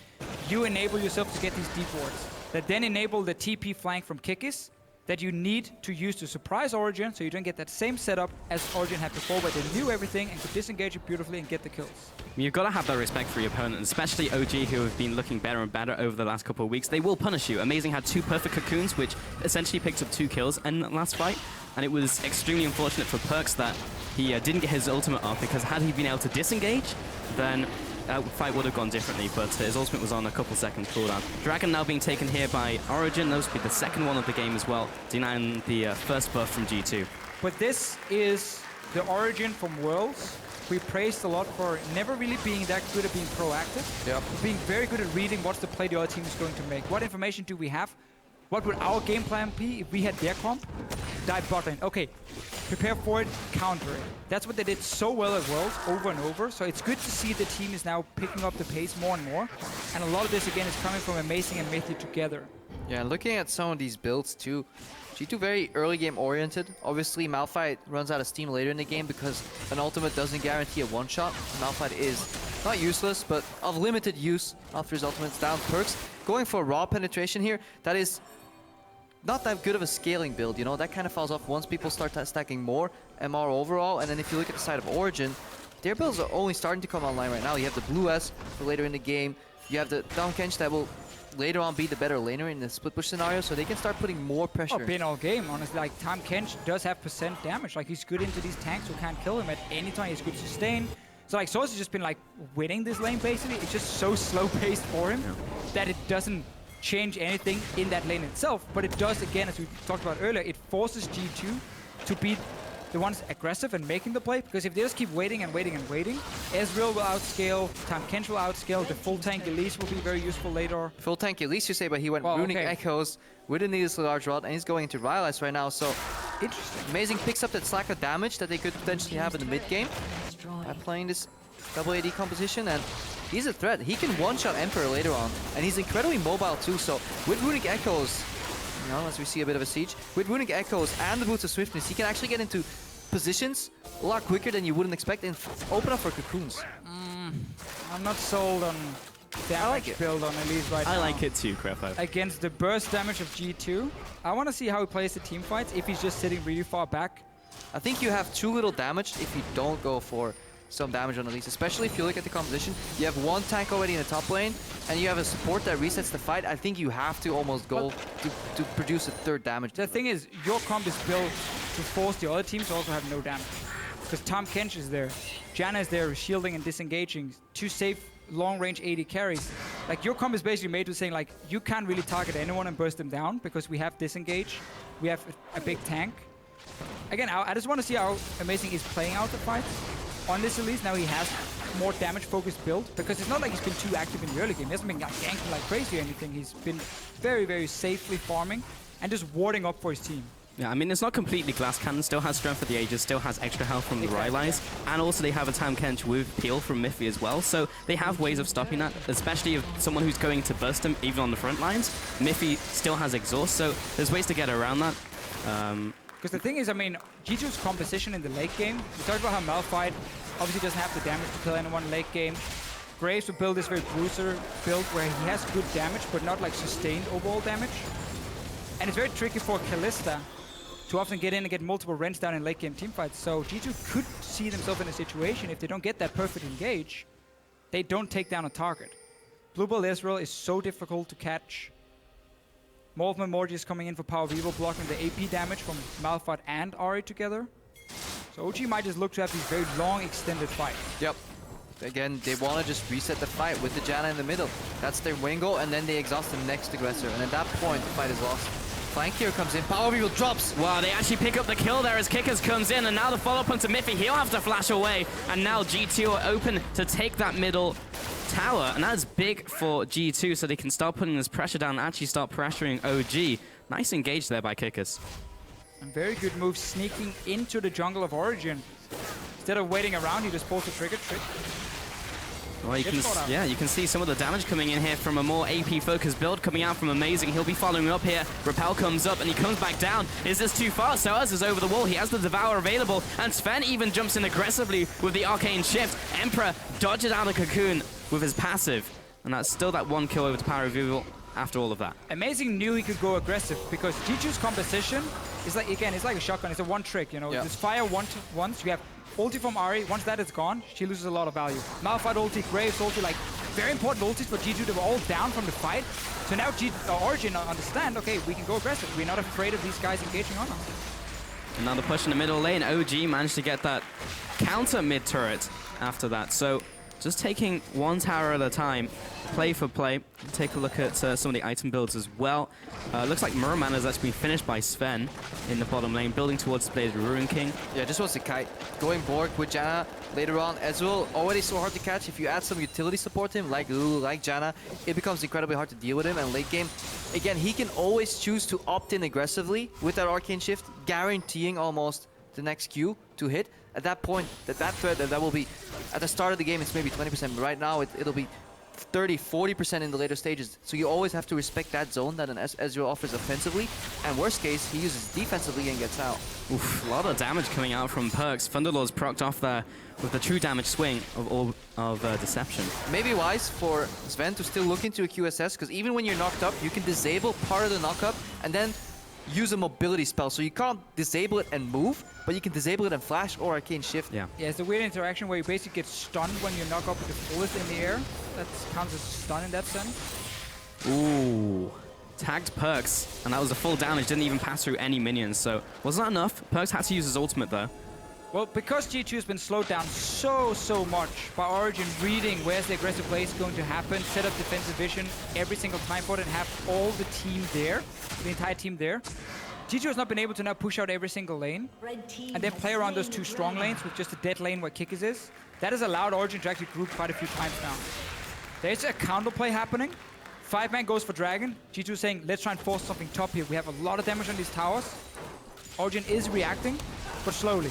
you enable yourself to get these deep wards that then enable the TP flank from Kikis that you need to use to surprise Origen, so you don't get that same setup as Origen had before, where they knew everything and could disengage it beautifully and get the kills. You've got to have that respect for your opponent, especially OG, who have been looking better and better over the last couple of weeks. They will punish you. Amazing had 2 perfect cocoons, which essentially picked up 2 kills in the last fight, and it was extremely unfortunate for PerkZ that he didn't get his ultimate off, because had he been able to disengage, then that fight would have gone differently, but his ultimate was on a couple seconds cooldown. Dragon now being taken here by Origen. Those will be the second one of the game as well, denying the first buff from G2. But this is the Origen from Worlds. We praised a lot for never really being that good at being proactive. Being very good at reading what's the play the other team is going to make. What information do we have? What would our game plan be if we had their comp? Dive bot lane. Okay, prepare for it, counter it. That's what they did so well at Worlds, over and over. So it's good to see the team is now picking up the pace more and more. And a lot of this, again, is coming from Amazing and Mithy together. Yeah, looking at some of these builds too, G2 very early game oriented. Obviously, Malphite runs out of steam later in the game because an ultimate doesn't guarantee a one-shot. Malphite is not useless, but of limited use after his ultimate's down. PerkZ going for raw penetration here. That is not that good of a scaling build, you know, that kind of falls off once people start stacking more MR overall. And then if you look at the side of Origen, their builds are only starting to come online right now. You have the blue S for later in the game. You have the down Kench that will later on be the better laner in the split push scenario, so they can start putting more pressure. Oh, been all game, honestly. Like, Tahm Kench does have % damage. Like, he's good into these tanks who can't kill him at any time. He's good sustain. So, like, Soaz has just been, like, winning this lane, basically. It's just so slow-paced for him that it doesn't change anything in that lane itself, but it does, again, as we talked about earlier, it forces G2 to be the ones aggressive and making the play, because if they just keep waiting and waiting and waiting, Ezreal will outscale, Tahm Kench will outscale, the full tank Elise will be very useful later. Full tank Elise, you say, but he went Runic Echoes with a needlessly large rod, and he's going into Rylai's right now, so interesting. Amazing picks up that slack of damage that they could potentially have in the mid game by playing this double AD composition, and he's a threat. He can one-shot Emperor later on, and he's incredibly mobile too, so with Runic Echoes, you know, as we see a bit of a siege, with Runic Echoes and the Boots of Swiftness, he can actually get into positions a lot quicker than you wouldn't expect and open up for cocoons. I'm not sold on damage build on Elise right now. I like it too, Krepo. Against the burst damage of G2, I want to see how he plays the team fights, if he's just sitting really far back I think you have too little damage if you don't go for some damage on Elise, especially if you look at the composition. You have one tank already in the top lane, and you have a support that resets the fight. I think you have to almost go to produce a third damage. The thing is, your comp is built to force the other teams to also have no damage. Because Tahm Kench is there, Janna is there shielding and disengaging, two safe long-range AD carries. Like, your comp is basically made to saying, like, you can't really target anyone and burst them down because we have disengage, we have a big tank. Again, I just want to see how Amazing is playing out the fight on this Elise. Now he has more damage-focused build, because it's not like he's been too active in the early game. He hasn't been ganking like crazy or anything. He's been very, very safely farming and just warding up for his team. Yeah, I mean, it's not completely glass cannon. Still has strength for the ages, still has extra health from the Rylai's, and also they have a Tahm Kench with peel from Mithy as well. So they have ways of stopping that, especially if someone who's going to burst him even on the front lines. Mithy still has exhaust, so there's ways to get around that. Because the thing is, I mean, G2's composition in the late game, we talked about how Malphite obviously doesn't have the damage to kill anyone late game. Graves will build this very bruiser build where he has good damage, but not like sustained overall damage. And it's very tricky for Kalista to often get in and get multiple rents down in late game teamfights. So G2 could see themselves in a situation, if they don't get that perfect engage, they don't take down a target. Blue Ball Ezreal is so difficult to catch. Morph Morgy is coming in for PowerOfEvil, blocking the AP damage from Malphite and Ahri together. So OG might just look to have these very long, extended fights. Yep. Again, they want to just reset the fight with the Janna in the middle. That's their win goal, and then they exhaust the next aggressor. And at that point, the fight is lost. Flank here comes in. PowerOfEvil drops. Wow, they actually pick up the kill there as Kikis comes in, and now the follow-up onto Mithy. He'll have to flash away, and now G2 are open to take that middle tower, and that's big for G2, so they can start putting this pressure down and actually start pressuring OG. Nice engage there by Kikis. And very good move, sneaking into the jungle of Origen. Instead of waiting around, he just pulls the trigger. Well, you can see some of the damage coming in here from a more AP-focused build coming out from Amazing. He'll be following up here. Repel comes up, and he comes back down. Is this too far? Soaz is over the wall. He has the Devour available, and Zven even jumps in aggressively with the Arcane Shift. Emperor dodges out of Cocoon with his passive, and that's still that one kill over to PowerOfEvil after all of that. Amazing knew he could go aggressive, because G2's composition is like, again, it's like a shotgun. It's a one trick, you know. Yeah. Just fire once, you have ulti from Ahri. Once that is gone, she loses a lot of value. Malphite ulti, Graves ulti, like very important ultis for G2. They were all down from the fight. So now Origen understand, okay, we can go aggressive. We're not afraid of these guys engaging on us. Another push in the middle lane. OG managed to get that counter mid turret after that. So just taking one tower at a time, play for play. Take a look at some of the item builds as well. Looks like Merman has actually been finished by Zven in the bottom lane, building towards the Bladed Ruin King. Yeah, just wants to kite. Going Borg with Janna later on. Ezreal, already so hard to catch. If you add some utility support to him, like Lulu, like Janna, it becomes incredibly hard to deal with him. And late game, again, he can always choose to opt in aggressively with that Arcane Shift, guaranteeing almost the next Q to hit. At that point, that threat, that will be, at the start of the game, it's maybe 20%, but right now it'll be 30, 40% in the later stages. So you always have to respect that zone that an Ezreal offers offensively, and worst case, he uses defensively and gets out. Oof, a lot of damage coming out from PerkZ. Thunderlord's procced off there with the true damage swing of Deception. Maybe wise for Zven to still look into a QSS, because even when you're knocked up, you can disable part of the knockup and then use a mobility spell. So you can't disable it and move, but you can disable it and flash or Arcane Shift. Yeah. Yeah, it's a weird interaction where you basically get stunned when you knock up with the fullest in the air. That counts as stun in that sense. Ooh. Tagged PerkZ, and that was a full damage. Didn't even pass through any minions, so wasn't that enough? PerkZ had to use his ultimate there. Well, because G2 has been slowed down so much by Origen reading where's the aggressive play is going to happen, set up defensive vision every single time for it, and have all the team there, the entire team there. G2 has not been able to now push out every single lane, and then play around those two strong lanes with just a dead lane where Kikis is. That has allowed Origen to actually group quite a few times now. There's a counterplay happening. 5-man goes for Dragon. G2 saying, let's try and force something top here. We have a lot of damage on these towers. Origen is reacting, but slowly.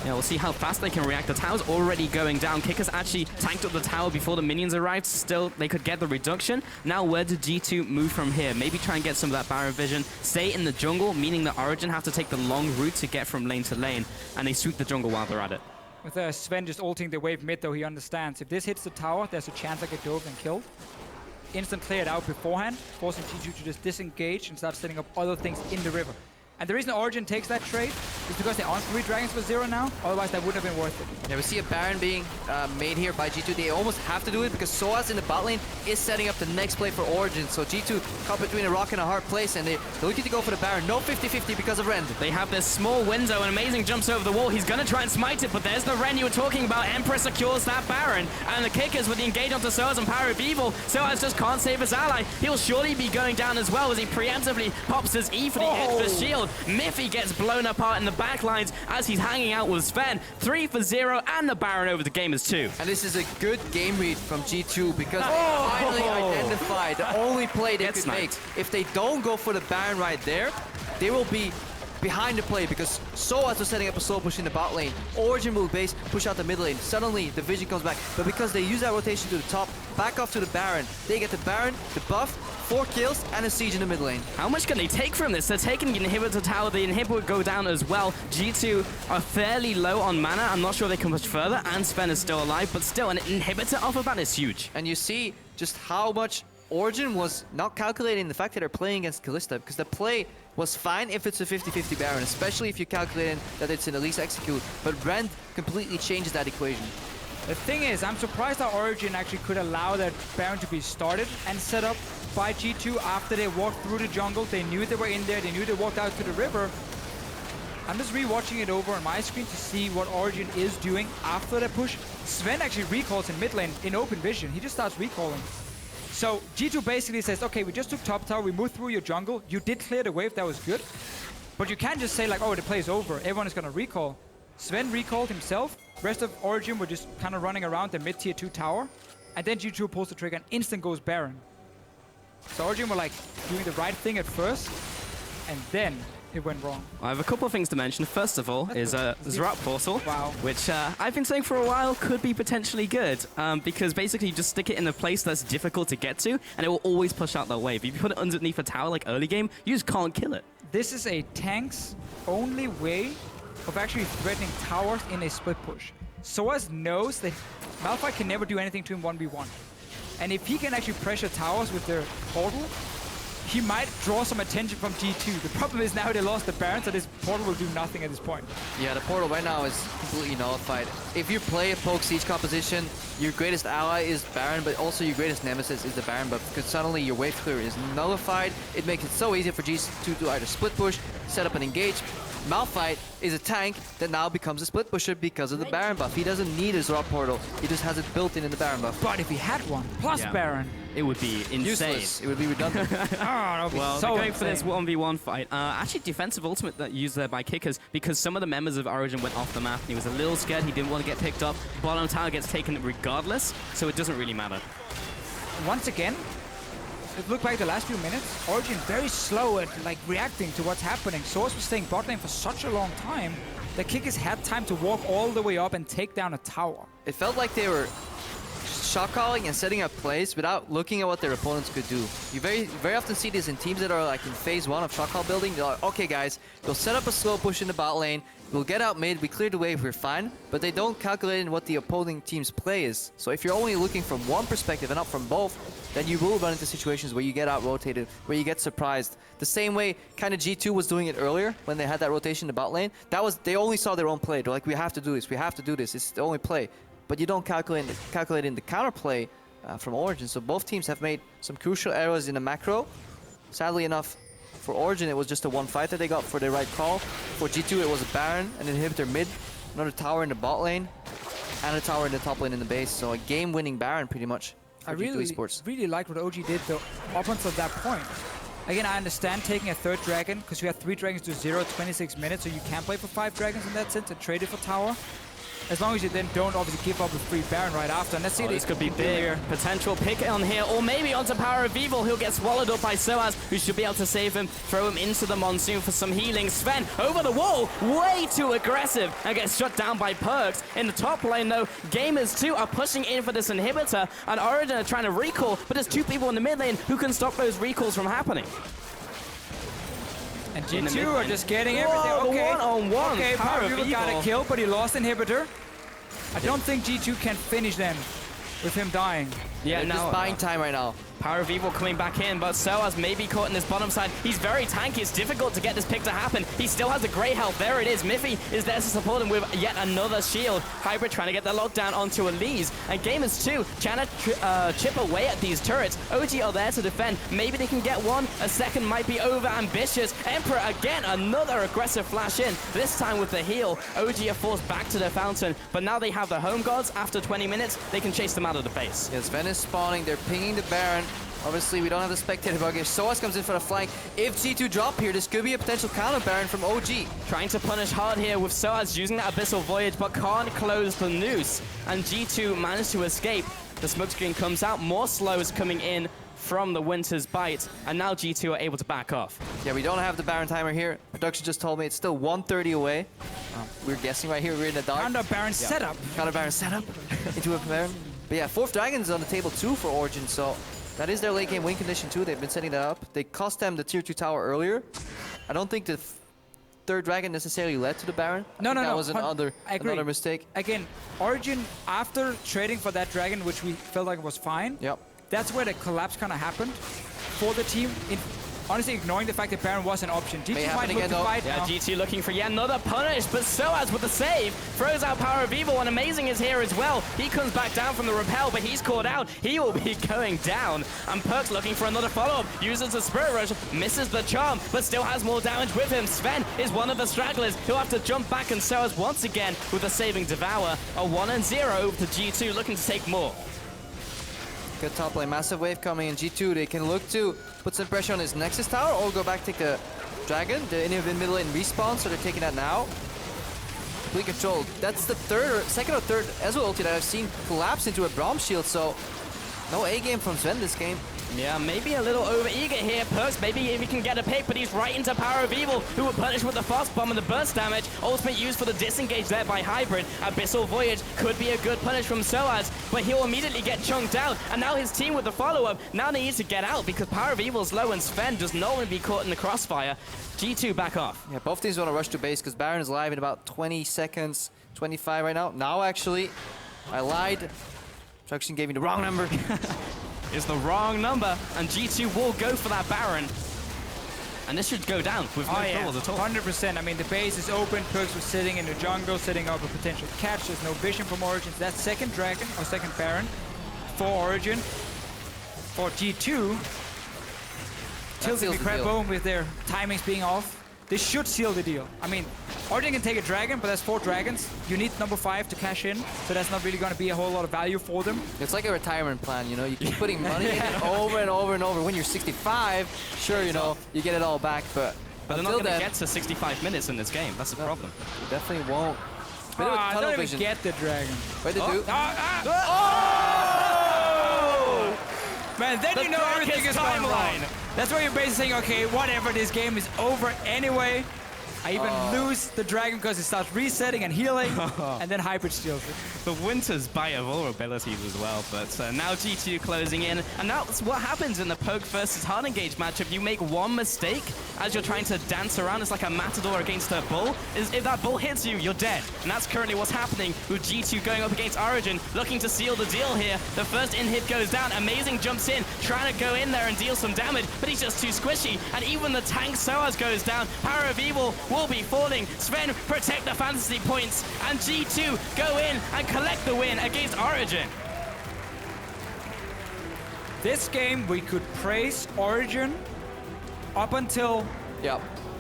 Yeah, we'll see how fast they can react. The tower's already going down. Kikis actually tanked up the tower before the minions arrived. Still, they could get the reduction. Now, where did G2 move from here? Maybe try and get some of that Baron vision. Stay in the jungle, meaning that Origen have to take the long route to get from lane to lane, and they sweep the jungle while they're at it. With Zven just ulting the wave mid, though, he understands. If this hits the tower, there's a chance I get dove and killed. Instant cleared out beforehand, forcing G2 to just disengage and start setting up other things in the river. And the reason Origen takes that trade is because they're on 3 dragons for 0 now. Otherwise, that wouldn't have been worth it. Yeah, we see a Baron being made here by G2. They almost have to do it because Soaz in the bot lane is setting up the next play for Origen. So G2 caught between a rock and a hard place, and they're looking to go for the Baron. No 50-50 because of Rend. They have this small window, and Amazing jumps over the wall. He's going to try and smite it, but there's the Ren you were talking about. Emperor secures that Baron, and the Kikis with the engage onto Soaz and PowerOfEvil. Soaz just can't save his ally. He'll surely be going down as well as he preemptively pops his E for the shield. Mithy gets blown apart in the back lines as he's hanging out with Zven. 3 for 0, and the Baron over the gamers too. And this is a good game read from G2 because they finally identified the only play they could make. If they don't go for the Baron right there, they will be behind the play because Soaz was setting up a slow push in the bot lane. Origen will base, push out the mid lane. Suddenly, the vision comes back. But because they use that rotation to the top, back off to the Baron. They get the Baron, the buff, 4 kills, and a siege in the mid lane. How much can they take from this? They're taking the inhibitor tower. The inhibitor would go down as well. G2 are fairly low on mana. I'm not sure they can push further, and Zven is still alive, but still, an inhibitor off of that is huge. And you see just how much Origen was not calculating the fact that they're playing against Kalista, because the play was fine if it's a 50-50 Baron, especially if you're calculating that it's an Elise execute, but Rend completely changes that equation. The thing is, I'm surprised that Origen actually could allow that Baron to be started and set up by G2 after they walked through the jungle. They knew they were in there, they knew they walked out to the river. I'm just re-watching it over on my screen to see what Origen is doing after the push. Zven actually recalls in mid lane in open vision. He just starts recalling. So G2 basically says, okay, we just took top tower, we moved through your jungle, you did clear the wave, that was good. But you can't just say like, oh, the play's over, everyone is gonna recall. Zven recalled himself, rest of Origen were just kind of running around the mid-tier 2 tower, and then G2 pulls the trigger and instant goes Baron. So Origen were like doing the right thing at first, and then it went wrong. I have a couple of things to mention. First of all is Zrat Portal, Wow. which I've been saying for a while could be potentially good, because basically you just stick it in a place that's difficult to get to, and it will always push out that wave. If you put it underneath a tower like early game, you just can't kill it. This is a tank's only way of actually threatening towers in a split push. Soaz knows that Malphite can never do anything to him 1v1. And if he can actually pressure towers with their portal, he might draw some attention from G2. The problem is now they lost the Baron, so this portal will do nothing at this point. Yeah, the portal right now is completely nullified. If you play a poke siege composition, your greatest ally is Baron, but also your greatest nemesis is the Baron buff, because suddenly your wave clear is nullified. It makes it so easy for G2 to either split push, set up an engage. Malphite is a tank that now becomes a split pusher because of the Baron buff. He doesn't need his raw portal. He just has it built in the Baron buff. But if he had one, plus Baron, it would be insane. Useless. It would be redundant. that would be Well, so they're going for this insane. 1v1 fight. Actually, defensive ultimate that used there by Kikis, because some of the members of Origen went off the map. And he was a little scared. He didn't want to get picked up. Bottom tower gets taken regardless, so it doesn't really matter. Once again, if you look back the last few minutes, Origen very slow at like reacting to what's happening. Soaz was staying bot lane for such a long time that Kikis had time to walk all the way up and take down a tower. It felt like they were shot calling and setting up plays without looking at what their opponents could do. You very often see this in teams that are like in phase 1 of shot call building. They're like, okay guys, we'll set up a slow push in the bot lane, we'll get out mid, we clear the wave, we're fine, but they don't calculate in what the opposing team's play is. So if you're only looking from one perspective and not from both, then you will run into situations where you get out rotated, where you get surprised. The same way kind of G2 was doing it earlier when they had that rotation in the bot lane. They only saw their own play. They're like, we have to do this, we have to do this, it's the only play. But you don't calculate in the counterplay from Origen. So both teams have made some crucial errors in the macro. Sadly enough, for Origen, it was just a one fight that they got for the right call. For G2, it was a Baron, an inhibitor mid, another tower in the bot lane, and a tower in the top lane in the base. So a game-winning Baron, pretty much, for G2 eSports. really liked what OG did, though, up until that point. Again, I understand taking a third dragon, because you have 3 dragons to 0, 26 minutes, so you can play for 5 dragons in that sense and trade it for tower. As long as you then don't obviously give up a free Baron right after. And let's see this could be big. Potential pick on here, or maybe onto PowerOfEvil. He'll get swallowed up by Soaz, who should be able to save him, throw him into the Monsoon for some healing. Zven over the wall, way too aggressive, and gets shut down by PerkZ. In the top lane, though, Gamers 2 are pushing in for this inhibitor, and Origen are trying to recall, but there's 2 people in the mid lane who can stop those recalls from happening. And G2 are just getting everything. Okay, one-on-one. Okay, PowerOfEvil got a kill, but he lost inhibitor. I don't think G2 can finish them with him dying. Yeah, just buying time right now. PowerOfEvil coming back in, but Soaz may be caught in this bottom side. He's very tanky. It's difficult to get this pick to happen. He still has a great health. There it is. Mithy is there to support him with yet another shield. Hybrid trying to get the lockdown onto Elise. And Gamers 2 trying to chip away at these turrets. OG are there to defend. Maybe they can get one. A second might be over ambitious. Emperor again, another aggressive flash in. This time with the heal. OG are forced back to their fountain, but now they have the home guards. After 20 minutes, they can chase them out of the base. Yeah, Zven is spawning. They're pinging the Baron. Obviously, we don't have the spectator bug here. Soaz comes in for the flank. If G2 drop here, this could be a potential counter Baron from OG. Trying to punish hard here with Soaz using that Abyssal Voyage, but can't close the noose. And G2 managed to escape. The smokescreen comes out. More slows coming in from the Winter's Bite. And now G2 are able to back off. Yeah, we don't have the Baron timer here. Production just told me it's still 1:30 away. We're guessing right here. We're in the dark. Counter Baron setup. Counter Baron setup into a Baron. But yeah, 4th Dragon's on the table too for Origen, so that is their late game win condition too. They've been setting that up. They cost them the tier 2 tower earlier. I don't think the 3rd Dragon necessarily led to the Baron. No. That was another mistake. Again, Origen, after trading for that Dragon, which we felt like was fine, Yep. that's where the collapse kind of happened for the team. Honestly, ignoring the fact that Baron was an option. G2 might look to fight Yeah, now. G2 looking for yet another punish, but Soaz with the save throws out PowerOfEvil, and Amazing is here as well. He comes back down from the repel, but he's caught out. He will be going down. And PerkZ looking for another follow-up, uses the Spirit Rush, misses the charm, but still has more damage with him. Zven is one of the stragglers who'll have to jump back, and Soaz once again with a saving Devour. A 1-0 to G2, looking to take more. Good top lane, massive wave coming in. G2, they can look to put some pressure on his Nexus tower or go back, take the Dragon. The middle lane respawn, so they're taking that now. Complete control. That's the second or third Ezreal ulti that I've seen collapse into a Braum shield, so no A game from Zven this game. Yeah, maybe a little over-eager here. PerkZ, maybe if he can get a pick, but he's right into PowerOfEvil, who will punish with the Fast Bomb and the burst damage. Ultimate used for the disengage there by Hybrid. Abyssal Voyage could be a good punish from Soaz, but he'll immediately get chunked out. And now his team with the follow-up, now they need to get out because PowerOfEvil's low and Zven does not want to be caught in the crossfire. G2 back off. Yeah, both teams want to rush to base because Baron is live in about 20 seconds, 25 right now. Now, actually, I lied. Production gave me the wrong number. Is the wrong number, and G2 will go for that Baron. And this should go down with no troubles at all. 100%. I mean, the base is open. PerkZ was sitting in the jungle, setting up a potential catch. There's no vision from Origen. So that's 2nd Dragon, or 2nd Baron for Origen. For G2, tilting the Krepo with their timings being off. This should seal the deal. I mean, Origen can take a Dragon, but that's 4 Dragons. You need number 5 to cash in, so that's not really going to be a whole lot of value for them. It's like a retirement plan, you know? You keep putting money in over and over and over. When you're 65, sure, you know, you get it all back, but they're not going to get to 65 minutes in this game. That's the problem. You definitely won't. I don't even get the Dragon. Wait, they do. Man, then you know everything is going wrong. That's why you're basically saying, okay, whatever, this game is over anyway. I even lose the Dragon because it starts resetting and healing, and then Hybrid steals it. The Winter's Bite of vulnerabilities as well, but now G2 closing in, and that's what happens in the Poke versus hard engage matchup. You make one mistake as you're trying to dance around. It's like a matador against a bull. If that bull hits you, you're dead. And that's currently what's happening with G2 going up against Origen, looking to seal the deal here. The first in-hit goes down. Amazing jumps in, trying to go in there and deal some damage, but he's just too squishy. And even the tank Soaz goes down. PowerOfEvil will be falling. Zven protect the fantasy points, and G2 go in and collect the win against Origen. This game, we could praise Origen up until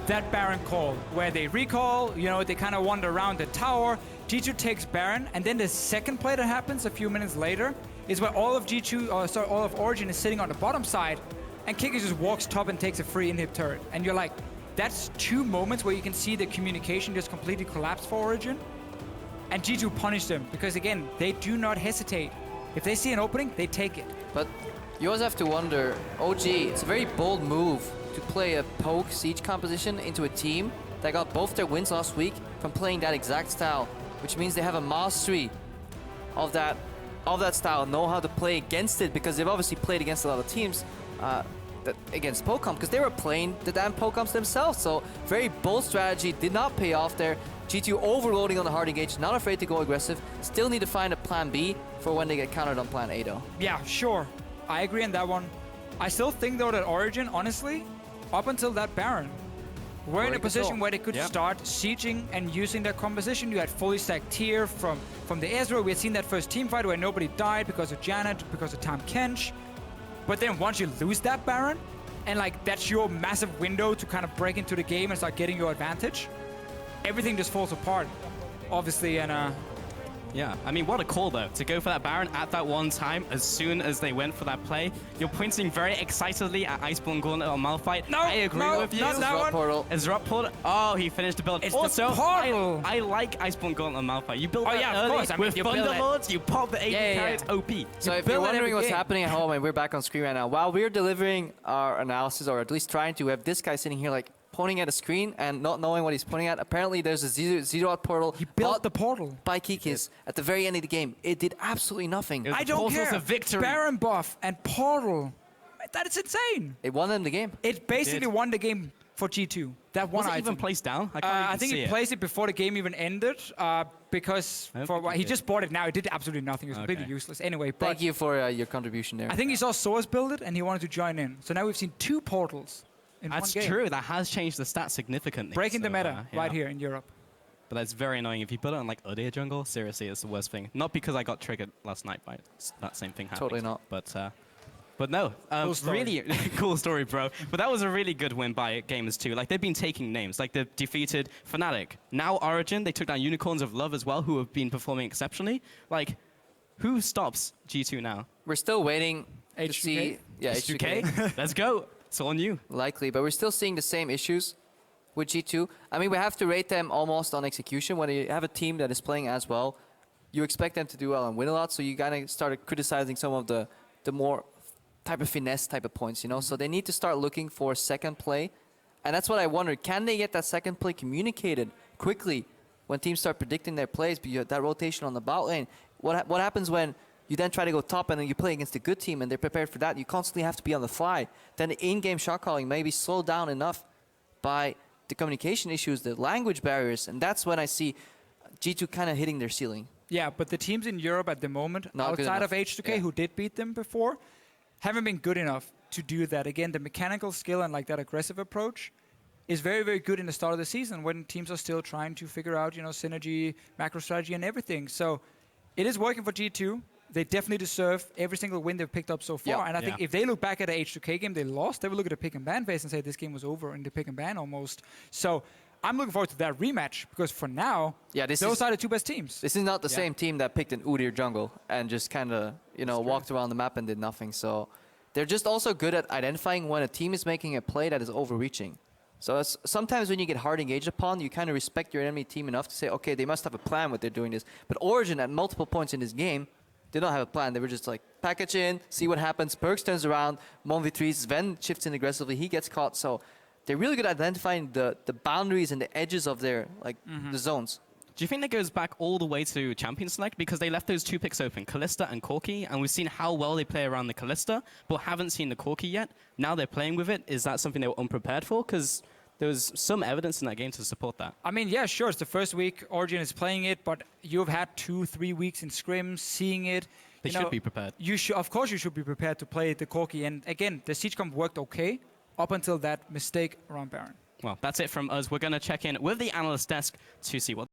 that Baron call, where they recall, you know, they kind of wander around the tower. G2 takes Baron, and then the second play that happens a few minutes later is where all of all of Origen is sitting on the bottom side, and Kikis just walks top and takes a free inhib turret. And you're like, that's 2 moments where you can see the communication just completely collapse for Origen. And G2 punish them, because again, they do not hesitate. If they see an opening, they take it. But you always have to wonder, OG, it's a very bold move to play a poke siege composition into a team that got both their wins last week from playing that exact style, which means they have a mastery of that style, know how to play against it, because they've obviously played against a lot of teams against Pokemon, because they were playing the damn Pokemons themselves. So very bold strategy, did not pay off there. G2 overloading on the hard engage, not afraid to go aggressive. Still need to find a plan B for when they get countered on plan A though. Yeah, sure. I agree on that one. I still think, though, that Origen, honestly, up until that Baron, were in a position where they could start sieging and using their composition. You had fully stacked tier from the Ezreal. We had seen that first team fight where nobody died because of Janna, because of Tahm Kench. But then once you lose that Baron, and like that's your massive window to kind of break into the game and start getting your advantage, everything just falls apart, obviously. And yeah, I mean, what a call, though, to go for that Baron at that one time as soon as they went for that play. You're pointing very excitedly at Iceborne Gauntlet or Malphite. No, I agree with you. not that one. Portal. Ezreal portal. Oh, he finished the build. It's also, the portal. I like Iceborne Gauntlet and Malphite. You build that yeah, of early course. I mean, with you build Thunderlords, you pop the AD carry, it's OP. So if you're wondering what's happening at home, and we're back on screen right now, while we're delivering our analysis, or at least trying to, we have this guy sitting here like pointing at a screen and not knowing what he's pointing at. Apparently there's a zero out portal. He built the portal by Kikis at the very end of the game. It did absolutely nothing. I don't care. A victory. Baron buff and portal. That is insane. It won them the game. It basically won the game for G2. That one Was it item. even placed down? I think he placed it before the game even ended because he just bought it now. It did absolutely nothing. It was completely useless. Anyway, but thank you for your contribution there. I think he saw Soaz build it and he wanted to join in. So now we've seen 2 portals in one game. That's true. That has changed the stats significantly. Breaking the meta right here in Europe. But that's very annoying. If you put it on like Udyr jungle, seriously, it's the worst thing. Not because I got triggered last night by that same thing happening. Totally not. But no, Cool story. really cool story, bro. But that was a really good win by Gamers too. Like, they've been taking names. Like, they've defeated Fnatic. Now Origen, they took down Unicorns of Love as well, who have been performing exceptionally. Like, who stops G2 now? We're still waiting to see. Yeah, H2K. Let's go. It's all new. Likely, but we're still seeing the same issues with G2. I mean, we have to rate them almost on execution. When you have a team that is playing as well, you expect them to do well and win a lot, so you kind of started criticizing some of the more type of finesse type of points, you know? So they need to start looking for second play, and that's what I wondered. Can they get that second play communicated quickly when teams start predicting their plays, but that rotation on the bot lane? What happens when you then try to go top and then you play against a good team and they're prepared for that? You constantly have to be on the fly. Then the in-game shot calling may be slowed down enough by the communication issues, the language barriers, and that's when I see G2 kind of hitting their ceiling. Yeah, but the teams in Europe at the moment, outside of H2K, who did beat them before, haven't been good enough to do that. Again, the mechanical skill and like that aggressive approach is very, very good in the start of the season when teams are still trying to figure out, you know, synergy, macro strategy, and everything. So it is working for G2. They definitely deserve every single win they've picked up so far. And I think if they look back at the H2K game they lost, they will look at the pick and ban phase and say this game was over in the pick and ban almost. So I'm looking forward to that rematch because for now, those are the 2 best teams. This is not the same team that picked an Udyr jungle and just kind of, you know, walked around the map and did nothing. So they're just also good at identifying when a team is making a play that is overreaching. So sometimes when you get hard engaged upon, you kind of respect your enemy team enough to say, okay, they must have a plan what they're doing this. But Origen at multiple points in this game did not have a plan. They were just like, package in, see what happens. PerkZ turns around, 1v3s, Zven shifts in aggressively, he gets caught. So they're really good at identifying the boundaries and the edges of their, like, the zones. Do you think that goes back all the way to Champion Select? Because they left those 2 picks open, Kalista and Corki, and we've seen how well they play around the Kalista, but haven't seen the Corki yet. Now they're playing with it. Is that something they were unprepared for? Because there was some evidence in that game to support that. I mean, yeah, sure, it's the first week Origen is playing it, but you've had 2-3 weeks in scrims, seeing it. They should be prepared. Of course you should be prepared to play the Corki. And again, the Siege comp worked okay up until that mistake around Baron. Well, that's it from us. We're going to check in with the analyst desk to see what